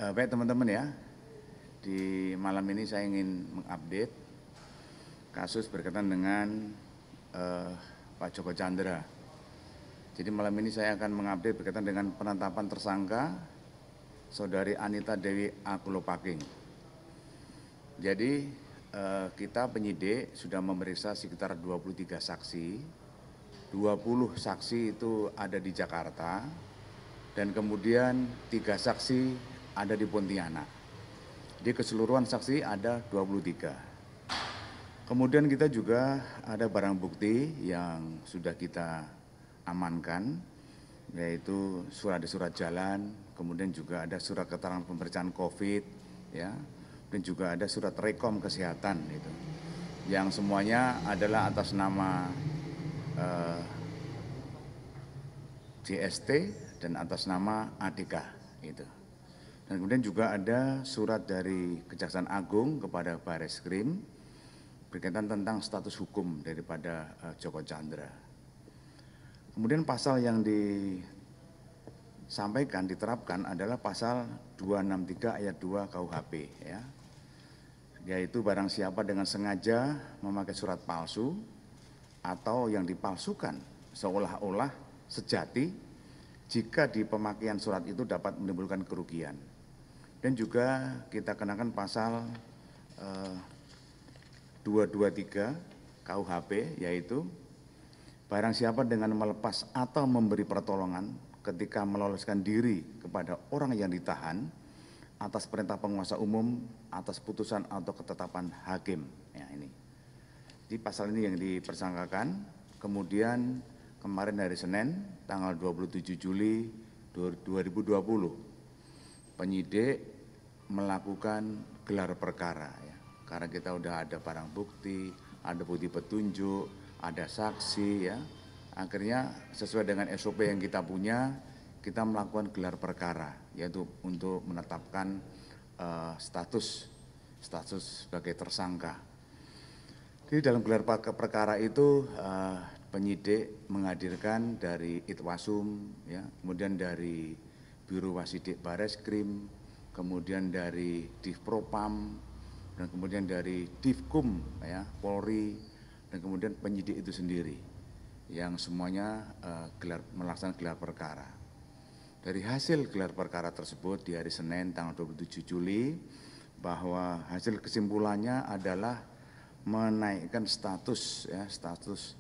Baik teman-teman ya, di malam ini saya ingin mengupdate kasus berkaitan dengan Pak Joko Chandra. Jadi malam ini saya akan mengupdate berkaitan dengan penetapan tersangka Saudari Anita Dewi Akulopaking. Jadi kita penyidik sudah memeriksa sekitar 23 saksi, 20 saksi itu ada di Jakarta, dan kemudian 3 saksi ada di Pontianak. Di keseluruhan saksi ada 23. Kemudian kita juga ada barang bukti yang sudah kita amankan, yaitu surat jalan, kemudian juga ada surat keterangan pemeriksaan COVID, ya, dan juga ada surat rekom kesehatan itu, yang semuanya adalah atas nama JST dan atas nama ADK itu. Dan kemudian juga ada surat dari Kejaksaan Agung kepada Bareskrim berkaitan tentang status hukum daripada Joko Chandra. Kemudian pasal yang disampaikan, diterapkan adalah pasal 263 ayat 2 KUHP, ya, yaitu barang siapa dengan sengaja memakai surat palsu atau yang dipalsukan seolah-olah sejati jika di pemakaian surat itu dapat menimbulkan kerugian. Dan juga kita kenakan pasal 223 KUHP, yaitu barang siapa dengan melepas atau memberi pertolongan ketika meloloskan diri kepada orang yang ditahan atas perintah penguasa umum atas putusan atau ketetapan hakim. Ya, ini. Jadi pasal ini yang dipersangkakan. Kemudian kemarin hari Senin tanggal 27 Juli 2020 penyidik melakukan gelar perkara, ya. Karena kita udah ada barang bukti, ada bukti petunjuk, ada saksi, ya. Akhirnya sesuai dengan SOP yang kita punya, kita melakukan gelar perkara, yaitu untuk menetapkan status sebagai tersangka. Jadi dalam gelar perkara itu penyidik menghadirkan dari Itwasum, ya, kemudian dari Biro Wasidik Bareskrim, kemudian dari Divpropam, dan kemudian dari Divkum, ya, Polri, dan kemudian penyidik itu sendiri, yang semuanya melaksanakan gelar perkara. Dari hasil gelar perkara tersebut di hari Senin tanggal 27 Juli, bahwa hasil kesimpulannya adalah menaikkan status, ya, status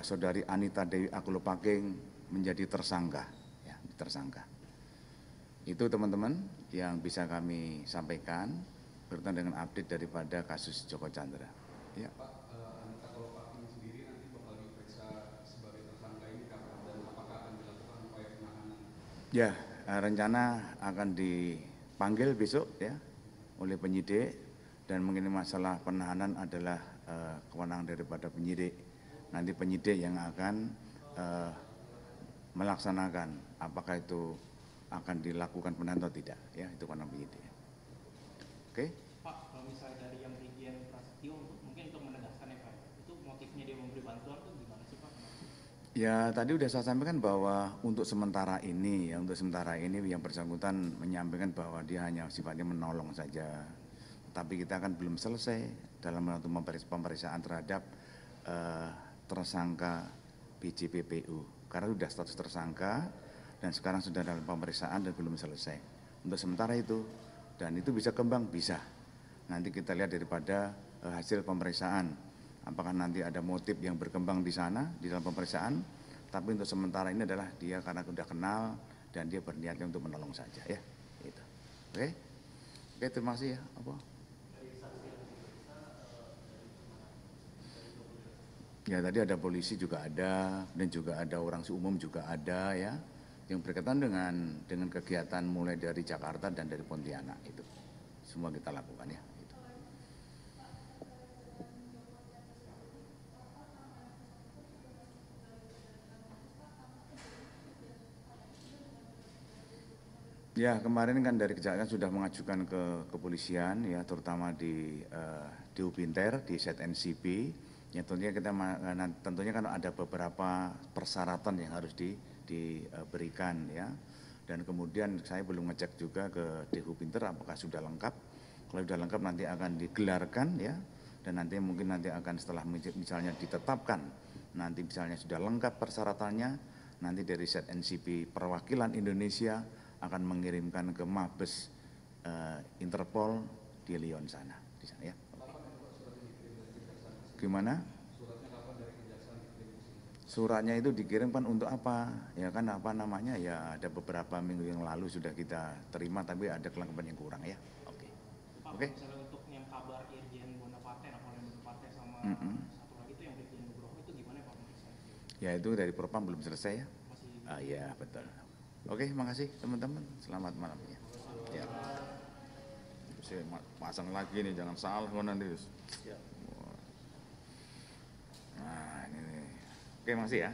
Saudari Anita Dewi Akulopaking menjadi tersangka, ya, tersangka. Itu teman-teman yang bisa kami sampaikan berkaitan dengan update daripada kasus Joko Chandra. Ya. Pak, Anita Akulopaking sendiri nanti bakal diperiksa sebagai tersangka ini kapan dan apakah akan dilakukan upaya penahanan? Ya, rencana akan dipanggil besok, ya, oleh penyidik, dan mengenai masalah penahanan adalah kewenangan daripada penyidik. Nanti penyidik yang akan melaksanakan apakah itu akan dilakukan penahanan atau tidak, ya, itu kewenangan penyidik. Oke? Pak, kalau misalnya dari yang Brigjen Prasetyo mungkin untuk menegaskan, ya Pak, itu motifnya dia memberi bantuan itu gimana sih Pak? Ya, tadi sudah saya sampaikan bahwa untuk sementara ini yang bersangkutan menyampaikan bahwa dia hanya sifatnya menolong saja. Tapi kita kan belum selesai dalam melakukan pemeriksaan terhadap tersangka BJPPU. Karena sudah status tersangka dan sekarang sudah dalam pemeriksaan dan belum selesai. Untuk sementara itu, dan itu bisa kembang, bisa. Nanti kita lihat daripada hasil pemeriksaan. Apakah nanti ada motif yang berkembang di sana, di dalam pemeriksaan. Tapi untuk sementara ini adalah dia karena sudah kenal dan dia berniatnya untuk menolong saja, ya. Gitu. Oke? Oke, terima kasih ya. Apa? Ya, tadi ada polisi juga ada, dan juga ada orang umum juga ada, ya, yang berkaitan dengan kegiatan mulai dari Jakarta dan dari Pontianak itu. Semua kita lakukan, ya. Gitu. Ya, kemarin kan dari Kejaksaan sudah mengajukan ke kepolisian, ya, terutama di Ubinter, di ZNCP. Ya, tentunya kan ada beberapa persyaratan yang harus diberikan, ya. Dan kemudian saya belum ngecek juga ke Dehu Pinter apakah sudah lengkap. Kalau sudah lengkap nanti akan digelarkan ya, dan nanti mungkin nanti akan setelah misalnya ditetapkan, nanti misalnya sudah lengkap persyaratannya, nanti dari ZNCP perwakilan Indonesia akan mengirimkan ke Mabes Interpol di Lyon sana, di sana ya. Gimana? Suratnya itu dikirimkan untuk apa? Ya kan apa namanya ya, ada beberapa minggu yang lalu sudah kita terima, tapi ada kelengkapan yang kurang ya. Oke. Pak, Oke. misalnya untuk yang kabar Irjen Bonaparte, Napoleon Bonaparte sama satu lagi itu yang Brigjen Nugroho itu gimana Pak? Ya itu dari Propam belum selesai ya. Masih Ya betul. Oke, makasih teman-teman. Selamat malam ya. Ya. Saya pasang lagi nih, jangan salah nanti. Nah ini. Oke, makasih ya.